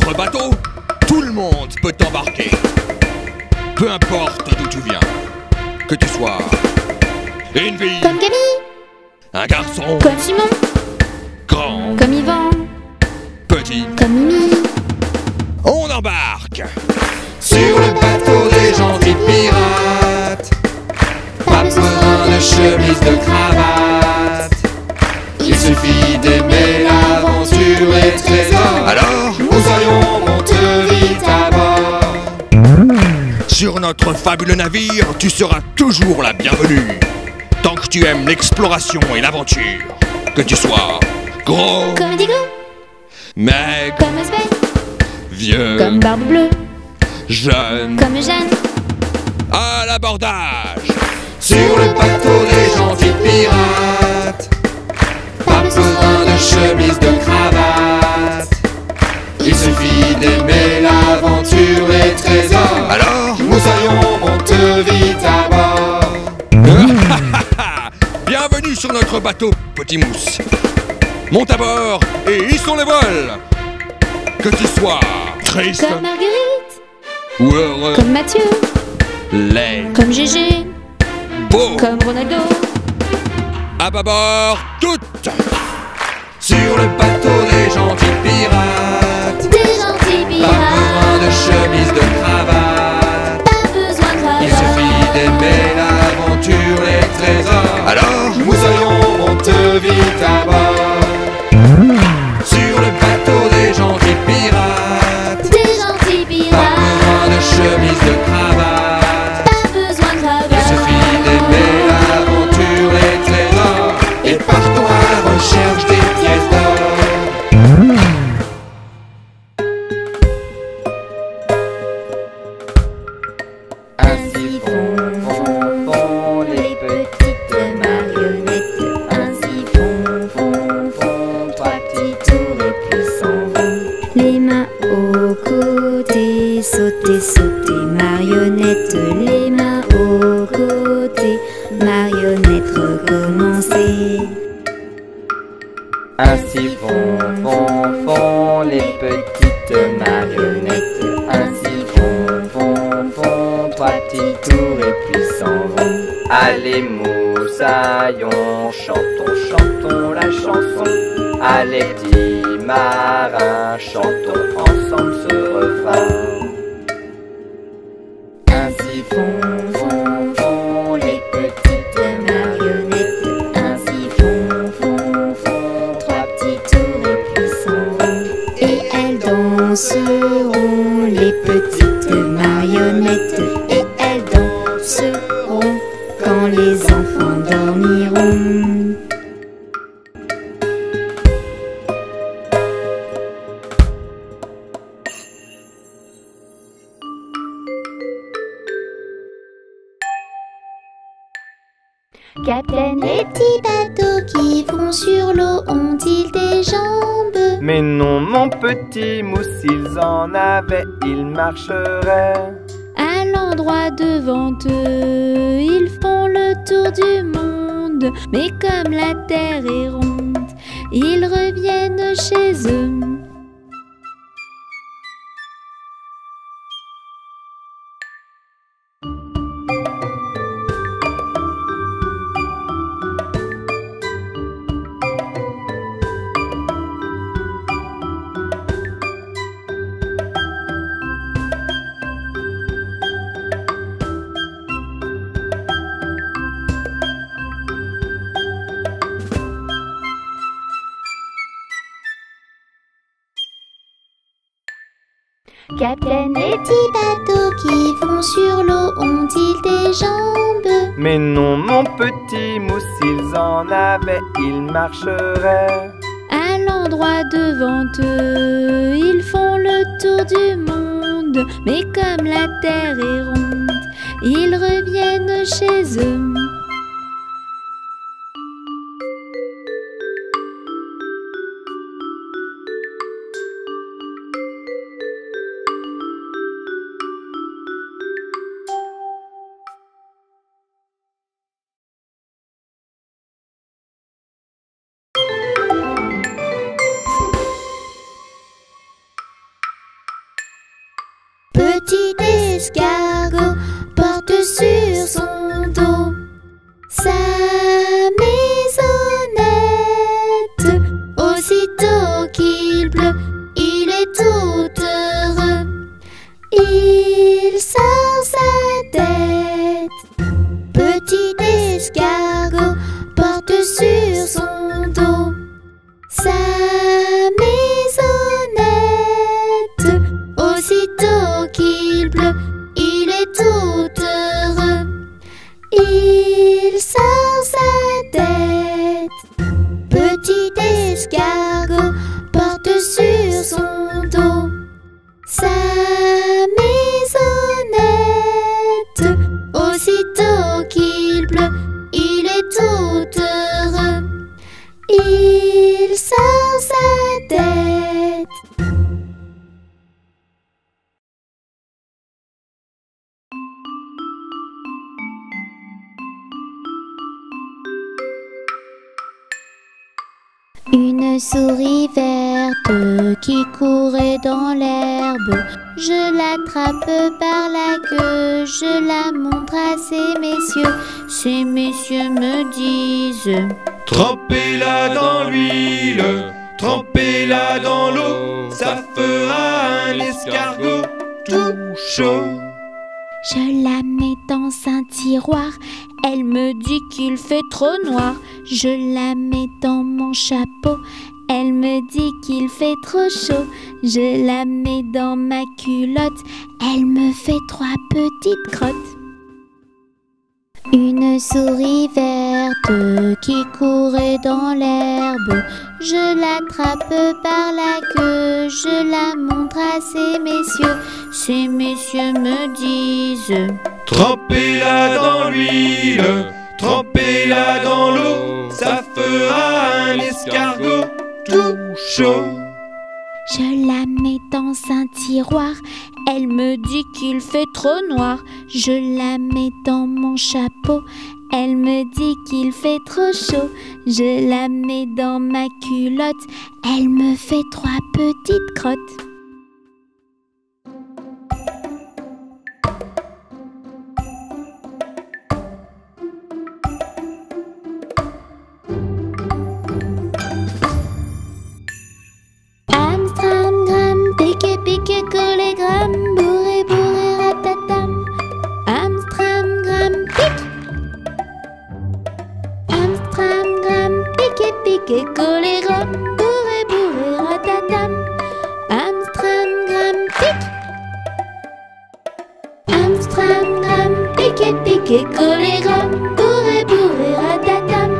notre bateau, tout le monde peut t'embarquer. Peu importe d'où tu viens, que tu sois une fille, Comme Camille, un garçon, comme Simon, grand, comme Yvan, petit, comme Mimi. on embarque Sur le bateau des gentils pirates, pas besoin de chemise, de cravate. Il suffit d'aimer l'aventure et le trésor. Alors, Nous aurions monté vite à bord. sur notre fabuleux navire, tu seras toujours la bienvenue. Tant que tu aimes l'exploration et l'aventure, que tu sois gros, Comme Digo, maigre, comme Asbel, vieux, comme Barbe Bleue, jeune, comme Jeanne. à l'abordage. Sur le bateau des gentils pirates, pas besoin de chemise, de cravate. Il suffit d'aimer l'aventure et le trésor. Alors, Nous aurions monté vite à bord. bienvenue sur notre bateau, petit mousse. Monte à bord et hissons les voiles. Que tu sois triste Comme Marguerite, ou heureux, comme Mathieu, laid, comme Gégé, beau, comme Ronaldo. à bâbord, toutes. Sur le bateau des gentils pirates, Des gentils pas besoin de pirates, chemise, de cravate. pas besoin de Il suffit d'aimer l'aventure et le trésor. Alors, Nous aurions monté vite à bord. Sur le bateau des gentils pirates, Des gentils pas besoin de pirates, chemise, de cravate. pas besoin de Il suffit d'aimer l'aventure et le trésor. Et partons à la recherche des pièces d'or. Ainsi font les petites marionnettes. Ainsi font trois petits tours et puis s'en vont. Les mains aux côtés, sauter, sauter, marionnette. Les mains aux côtés, marionnette, recommencer. Ainsi font les petites marionnettes. Ainsi font trois petits tours et puis s'en vont. Allez moussaillons, chantons, chantons la chanson. Allez petits marins, chantons ensemble ce refrain. Ainsi font les petites marionnettes. Ainsi font trois petits tours et puis s'en vont. Et elles danseront, les petites marionnettes. Et elles danseront quand les enfants dormiront. Capitaine, les petits bateaux qui vont sur l'eau ont-ils des jambes? Mais non, mon petit mousse, s'ils en avaient, ils marcheraient. À l'endroit devant eux, ils font le tour du monde. Mais comme la terre est ronde, ils reviennent chez eux. Capitaine, les petits bateaux qui vont sur l'eau ont-ils des jambes? Mais non, mon petit mousse, s'ils en avaient, ils marcheraient. À l'endroit devant eux, ils font le tour du monde. Mais comme la terre est ronde, ils reviennent chez eux. Une souris verte qui courait dans l'herbe. Je l'attrape par la queue, je la montre à ces messieurs. Ces messieurs me disent: trempez-la dans l'huile, trempez-la dans l'eau, ça fera un escargot tout chaud. Je la mets dans un tiroir, elle me dit qu'il fait trop noir. Je la mets dans mon chapeau, elle me dit qu'il fait trop chaud. Je la mets dans ma culotte, elle me fait 3 petites crottes. Une souris verte qui courait dans l'herbe. Je l'attrape par la queue, je la montre à ces messieurs. Ces messieurs me disent: trempez-la dans l'huile, trempez-la dans l'eau, ça fera un escargot tout chaud. Je la mets dans un tiroir, elle me dit qu'il fait trop noir. Je la mets dans mon chapeau, elle me dit qu'il fait trop chaud. Je la mets dans ma culotte, elle me fait 3 petites crottes. Pique, collé, gramme, bourré, bourré, ratatam. Amstram, gramme, pique. Amstram, gramme, pique, collé, gramme, bourré, bourré, ratatam. Amstram, gramme, pique. Amstram, gramme, pique, collé, gramme, bourré, bourré, ratatam.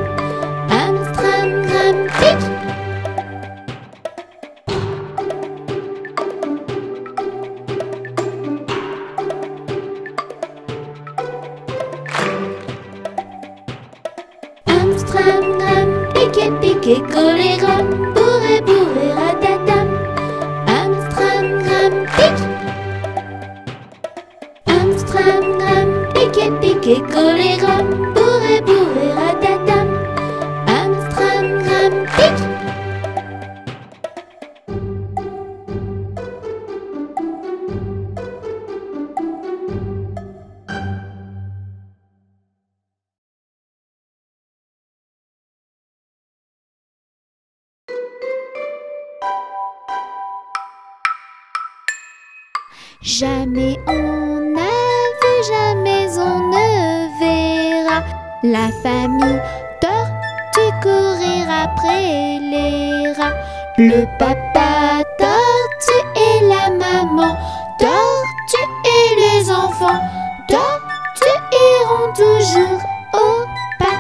Amstram, gramme, pique. Pique, collé, gramme, bourré, bourré, ratatam. Amstram, gramme, pique. Amstram, gramme, pique, collé, gramme, bourré, bourré, ratatam. Amstram, gramme, pique. Jamais on n'a vu, jamais on ne verra la famille tortue courir après les rats. Le papa tortue et la maman tortue et les enfants tortues iront toujours au pas.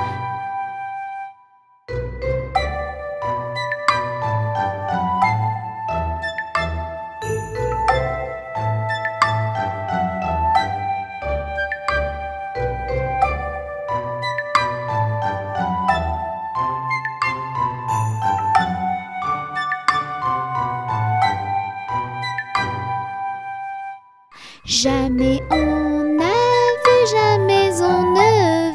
Jamais on n'a vu, jamais on ne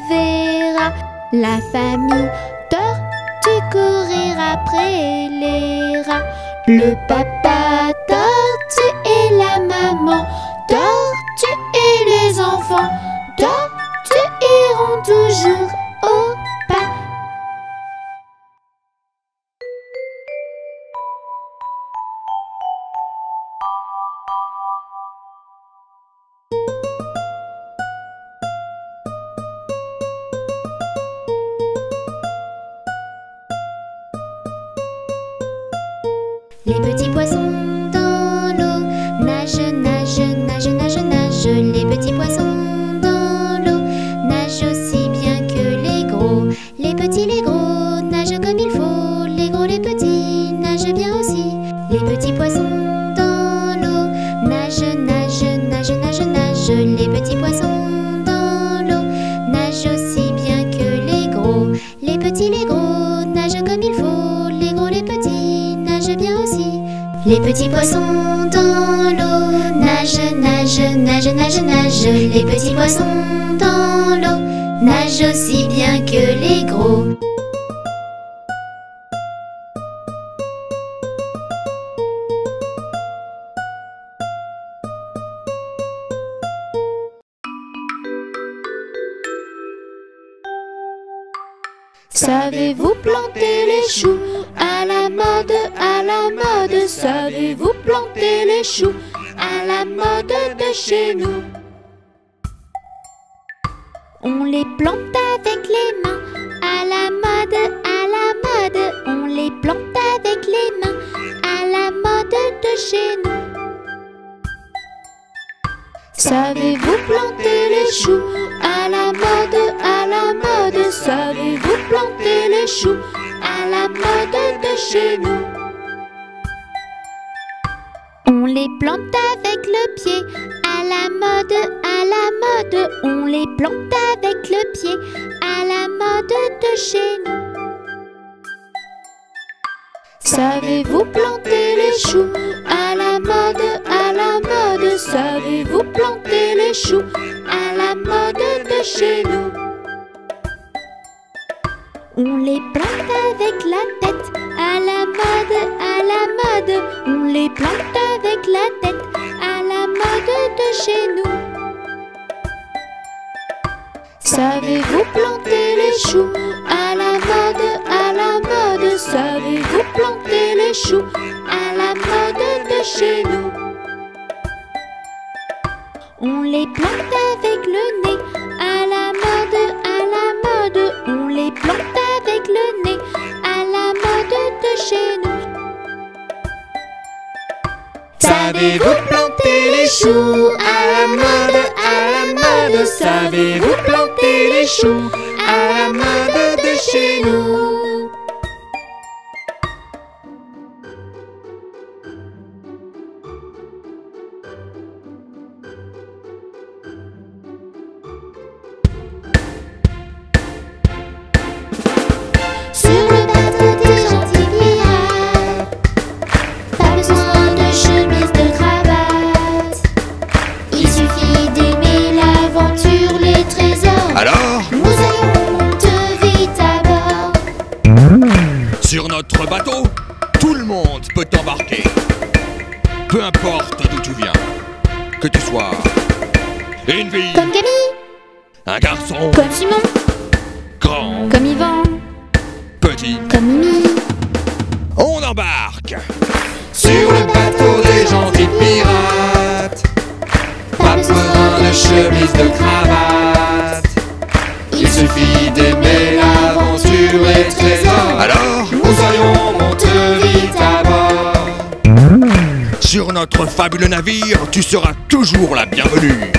verra la famille tortue courir après les rats. Le papa tortue et la maman tortue et les enfants tortues iront toujours au pas. Les petits poissons dans l'eau nagent, nagent, nagent, nagent, nagent. Les petits poissons dans l'eau nagent aussi bien que les gros. Les petits, les gros nagent comme il faut. Les gros, les petits nagent bien aussi. Les petits poissons dans l'eau nagent, nagent, nagent, nagent, nagent. Les petits poissons dans l'eau nagent aussi bien que les gros. Les petits, les gros nagent comme il faut. Les gros, les petits nagent bien aussi. Les petits poissons dans l'eau nagent, nagent, nagent, nagent, nagent. Les petits poissons dans l'eau nagent aussi bien que les gros. Savez-vous planter les choux à la mode, à la mode? Savez-vous planter les choux à la mode de chez nous? On les plante avec les mains à la mode, à la mode. On les plante avec les mains à la mode de chez nous. Savez-vous planter les choux à la mode, à la mode? Savez-vous planter les choux à la mode de chez nous? On les plante avec le pied à la mode, à la mode. On les plante avec le pied à la mode de chez nous. Savez-vous planter les choux à la mode, à la mode? Savez-vous planter les choux à la mode de chez nous? On les plante avec la tête à la mode, à la mode. On les plante avec la tête à la mode de chez nous. Savez-vous planter les choux à la mode, à la mode? Savez-vous planter les choux à la mode de chez nous? On les plante avec le nez à la mode, à la mode. On les plante avec le nez à la mode de chez nous. Savez-vous planter les choux à la mode, à la mode? Savez-vous planter les choux à la mode de chez nous? Sur le bateau des gentils pirates, pas besoin de chemise, de cravate. Il suffit d'aimer l'aventure, les trésors. Alors, Moussaillon monte vite à bord. sur notre bateau, tout le monde peut embarquer. Peu importe d'où tu viens, que tu sois une fille, Comme Camille, un garçon, comme Simon, grand, comme Yvan, petit, comme Mimi. on embarque. Sur le bateau des gentils pirates, pas besoin de chemise, de cravate. Il suffit d'aimer l'aventure, les trésors. Alors, Moussaillon monte vite à bord. sur notre fabuleux navire, tu seras toujours la bienvenue.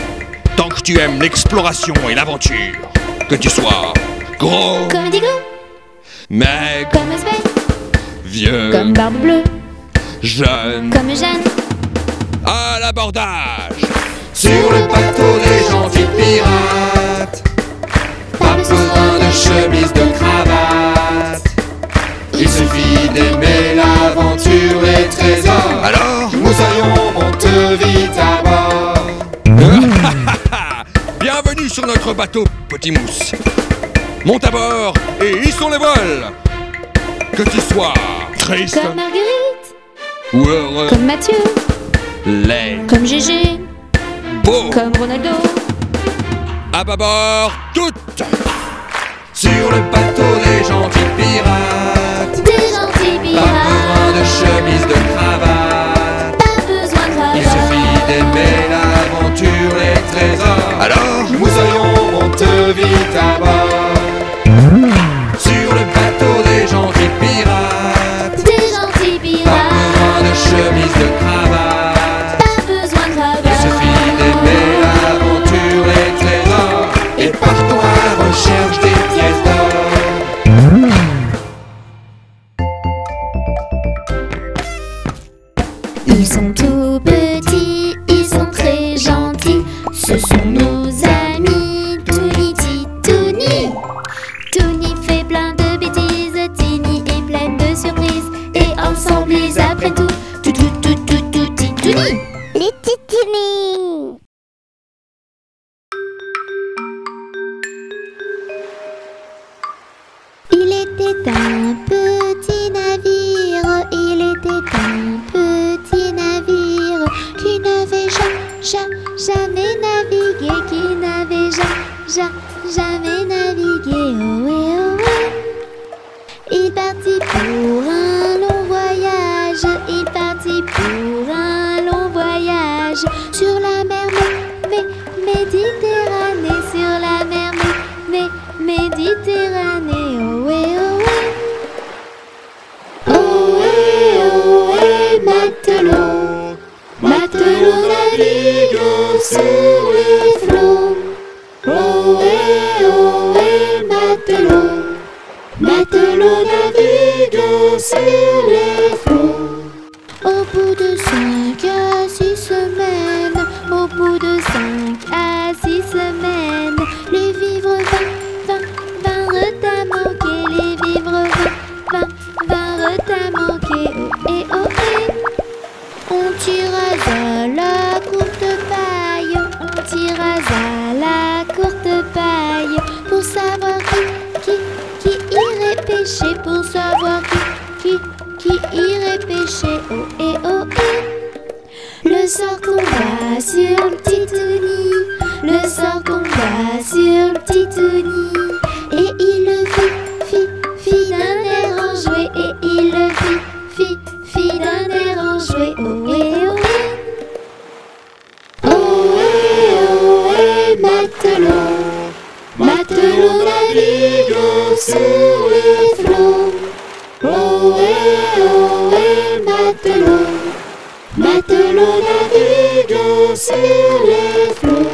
Tant que tu aimes l'exploration et l'aventure, que tu sois gros, Comme Digo, maigre, comme Sven, vieux, comme Barbe Bleue, jeune, comme Jeanne. à l'abordage. Sur le bateau des gentils pirates, pas besoin de chemise, de cravate. Il suffit d'aimer l'aventure, les trésors. Alors, Moussaillon monte vite à bord. bienvenue sur notre bateau, petit mousse. Monte à bord et hissons les voiles. Que tu sois triste Comme Marguerite, ou heureux, comme Mathieu, laid, comme Gégé, beau, comme Ronaldo. à bâbord, toutes. Sur le bateau des gentils pirates, Des gentils pas besoin de pirates, chemise, de cravate. pas besoin de Il cravate. suffit d'aimer l'aventure, les trésors. Alors, Moussaillon monte vite à bord. Sur le bateau des gentils pirates, Des gentils pas pirates, besoin de chemise, de cravate. pas besoin de Il cravate. suffit d'aimer l'aventure, les trésors. Et partons à la recherche des pièces d'or. Ils sont tout petits, ils sont très gentils. Ce sont nos amis, Touni, Titouni. Touni fait plein de bêtises, Tini est pleine de surprises. Et ensemble ils apprennent tout, Titouni. Les Titini. Il était un petit navire, il était un petit navire qui n'avait jamais navigué, qui n'avait sur les flots. Au bout de 5 à 6 semaines, au bout de 5 à 6 semaines, les vivres vinrent à manquer, les vivres vinrent à manquer. Oh et oh et. On tira à la courte paille, on tira à la courte paille, pour savoir qui irait pêcher, pour savoir qui irait pêcher. Oh et oh et. Le sort tomba sur le petit Tony, le sort tomba sur le petit Tony, et il le fit d'un air enjoué, et il le fit d'un air enjoué. Oh et oh et. Oh et matelot, matelot navigue sur les flots. Oh et matelot, matelot navigue sur les flots.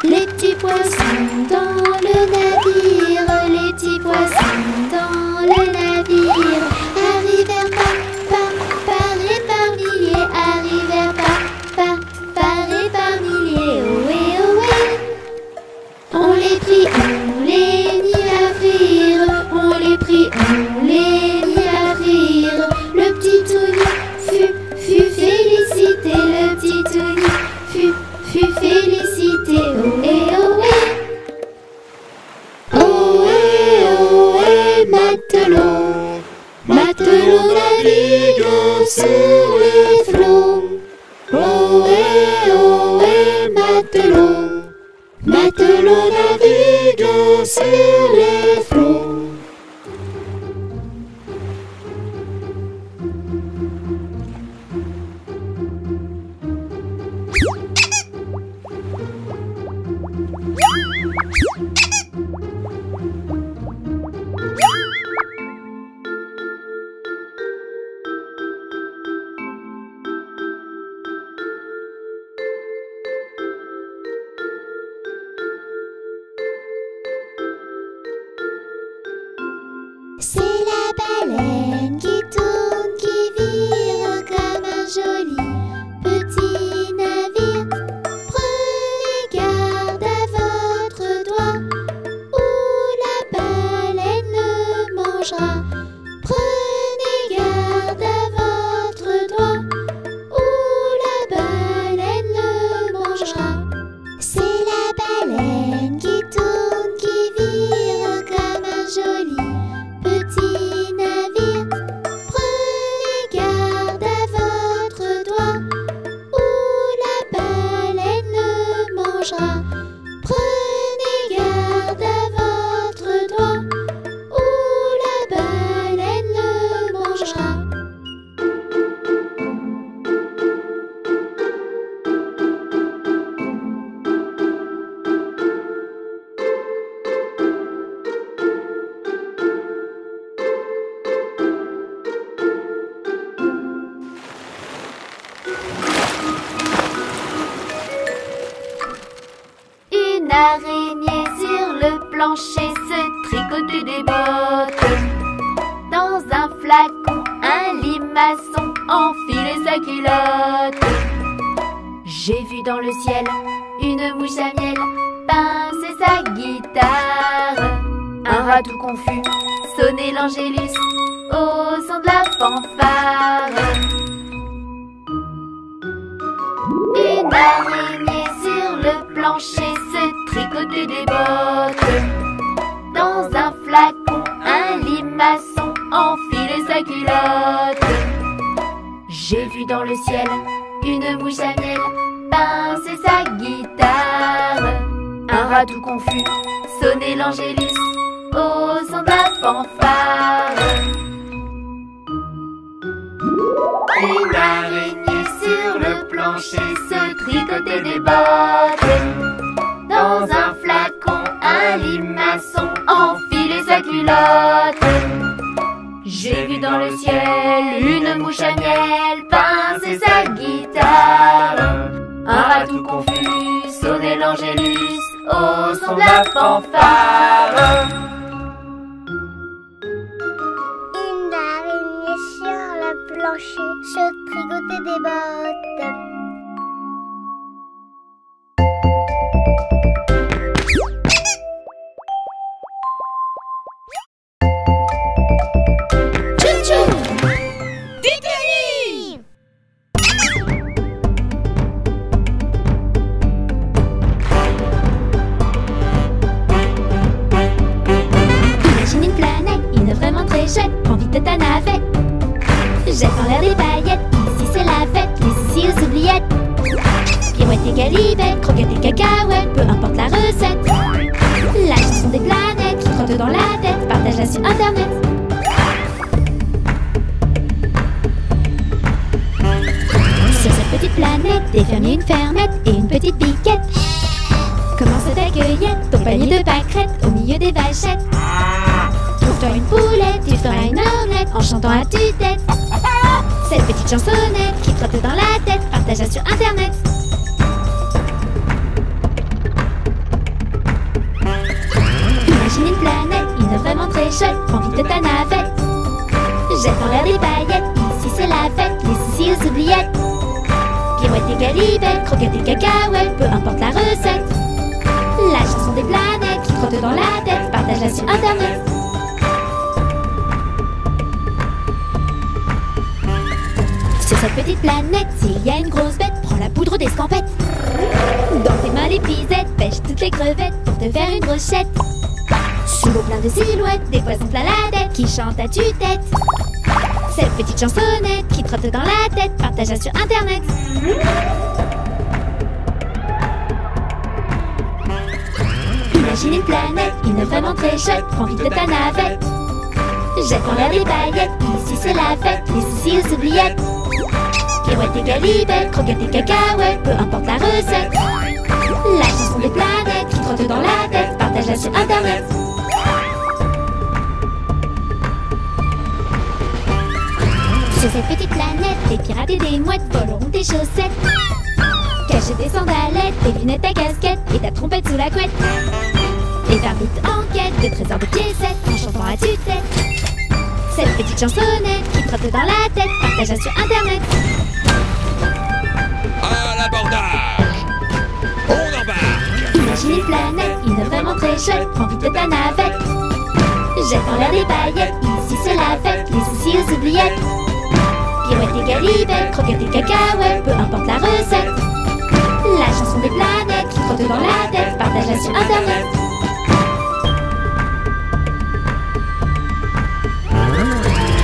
Les petits poissons dans le navire, les petits poissons dans le navire, arrivèrent par et par milliers, arrivèrent par et par milliers. Oh et oh et. On les prit, on les mit à frire, on les prit, on les mit à frire. Le petit Tony fut félicité, le petit Tony fut félicité. Oh et oh et. Oh et matelot, matelot navigue sur les flots. Oh et matelot, matelot navigue sur les flots. C'est la baleine qui tourne, qui vire comme un joli petit navire. Prenez garde à votre doigt, ou la baleine le mangera. Prenez garde à votre doigt, ou la baleine le mangera. C'est la baleine qui tourne, qui vire comme un joli petit navire. Prenez garde à votre doigt, ou la baleine le mangera. Prenez garde à votre doigt, ou la baleine le mangera. Une araignée sur le plancher se tricotait des bottes. Dans un flacon, un limaçon enfilait sa culotte. J'ai vu dans le ciel une mouche à miel pincer sa guitare. Un rat tout confus sonnait l'angélus au son de la fanfare. Une araignée sur le plancher se tricotait des bottes. Dans un flacon, un limaçon enfilait sa culotte. J'ai vu dans le ciel une mouche à miel pincer sa guitare. Un rat tout confus sonnait l'angélus au son de la fanfare. Une araignée sur le plancher se tricotait des bottes. Dans un flacon, un limaçon enfilait sa culotte. J'ai vu dans le ciel une mouche à miel pincer sa guitare. Un rat tout confus sonnait l'angélus au son de la fanfare. Une araignée marcher, se tricoter des bottes. Prends vite ta navette. Jette en l'air des paillettes. Ici c'est la fête, les ici aux oubliettes. Pirouette et galipettes, croquettes et cacahuètes, peu importe la recette. La chanson des planètes qui trottent dans la tête, partage-la sur internet. Sur cette petite planète, des fermiers, une fermette et une petite piquette. Commence ta cueillette, ton panier de pâquerettes au milieu des vachettes. Trouve-toi une poulette, tu feras une omelette en chantant à tue-tête. Cette petite chansonnette qui trotte dans la tête, partage-la sur internet. Imagine une planète, une vraiment très chouette, prends vite ta navette. Jette en l'air des paillettes, ici c'est la fête, les ici aux oubliettes. Pirouette et galipettes, croquettes et cacahuètes, peu importe la recette. La chanson des planètes qui trotte dans la tête, partage-la sur internet. Sur cette petite planète, s'il y a une grosse bête, prends la poudre d'escampette. Dans tes mains les pisettes, pêche toutes les crevettes pour te faire une brochette. Sous l'eau plein de silhouettes, des poissons plein la tête qui chantent à tue-tête. Cette petite chansonnette qui trotte dans la tête, partage-la sur internet. Imagine une planète, une vraiment très chouette, prends vite ta navette. Jette en l'air des paillettes, ici c'est la fête, les ici aux oubliettes. Pirouette et galipettes, croquettes et cacahuètes, peu importe la recette. La chanson des planètes qui trottent dans la tête, partage-la sur internet. Sur cette petite planète, des pirates et des mouettes voleront tes chaussettes. Cacher des sandalettes, tes lunettes, ta casquette et ta trompette sous la couette. Et faire vite en quête de trésors de piécettes en chantant à tue-tête. Cette petite chansonnette qui trotte dans la tête, partage-la sur internet. À l'abordage! On embarque! Imagine une planète, une vraiment très chouette, prends vite ta navette. Jette en l'air des paillettes, ici c'est la fête, les ici aux oubliettes. Pirouette et galipettes, croquettes et cacahuètes, peu importe la recette. La chanson des planètes qui trottent dans la tête, partage-la sur internet.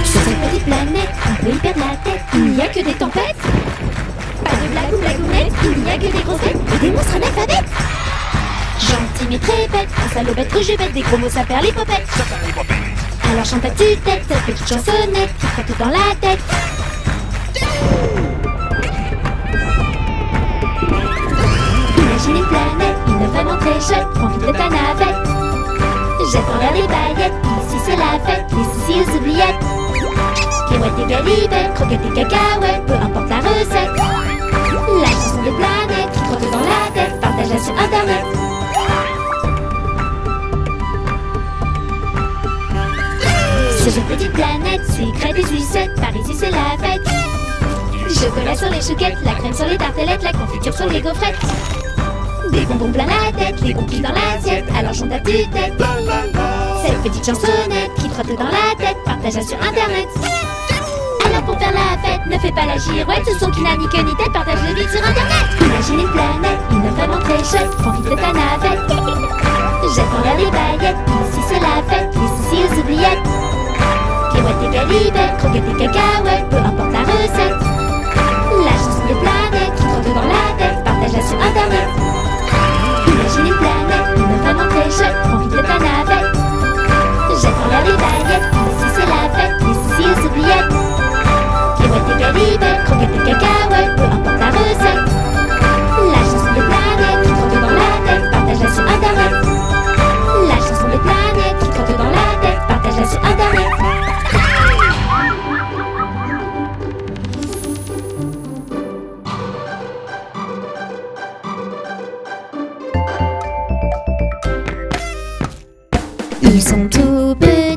Sur cette petite planète, on peut y perdre la tête, il n'y a que des tempêtes. Pas de blague ou blagounette, il n'y a que des grosses bêtes et des monstres analphabètes. Gentil mais très bête, un salaud bête que je bête, des gros mots ça perd les popettes. Alors chante à tue-tête, cette petite chansonnette qui trotte dans la tête. Imagine une planète, une vraiment très chouette, prends vite ta navette. Jette en l'air des paillettes, ici c'est la fête, les ici aux oubliettes. Pirouette et galipettes, croquettes et cacahuètes, peu importe la recette. La chanson des planètes qui trotte dans la tête, partage-la sur internet. Sur cette petite planète, sucrète et sucette, par ici c'est la fête. Chocolat sur les chouquettes, la crème sur les tartelettes, la confiture sur les gaufrettes. Des bonbons plein la tête, les complis dans l'assiette, alors chante à tue-tête. Cette petite chansonnette qui trotte dans la tête, partage-la sur internet. Alors pour faire la fête, ne fais pas la girouette, ce son qui n'a ni queue ni tête, partage-le vite sur internet. Imagine une planète, une vraiment très chouette, prends vite ta navette. Jette en l'air des paillettes, ici c'est la fête, les ici aux oubliettes. Pirouette et galipettes, croquettes et cacahuètes, peu importe la recette. La chanson des planètes qui trottent dans la tête, partage-la sur internet. Imagine une planète, une vraiment très chouette, prends vite ta navette. Jette en l'air des paillettes, ici c'est la fête, les ici aux oubliettes. Pirouette et galipettes, croquettes et cacahuètes, peu importe la recette. La chanson des planètes qui trottent dans la tête, partage-la sur internet. La chanson des planètes qui trottent dans la tête, partage-la sur internet. Ils sont tout petits.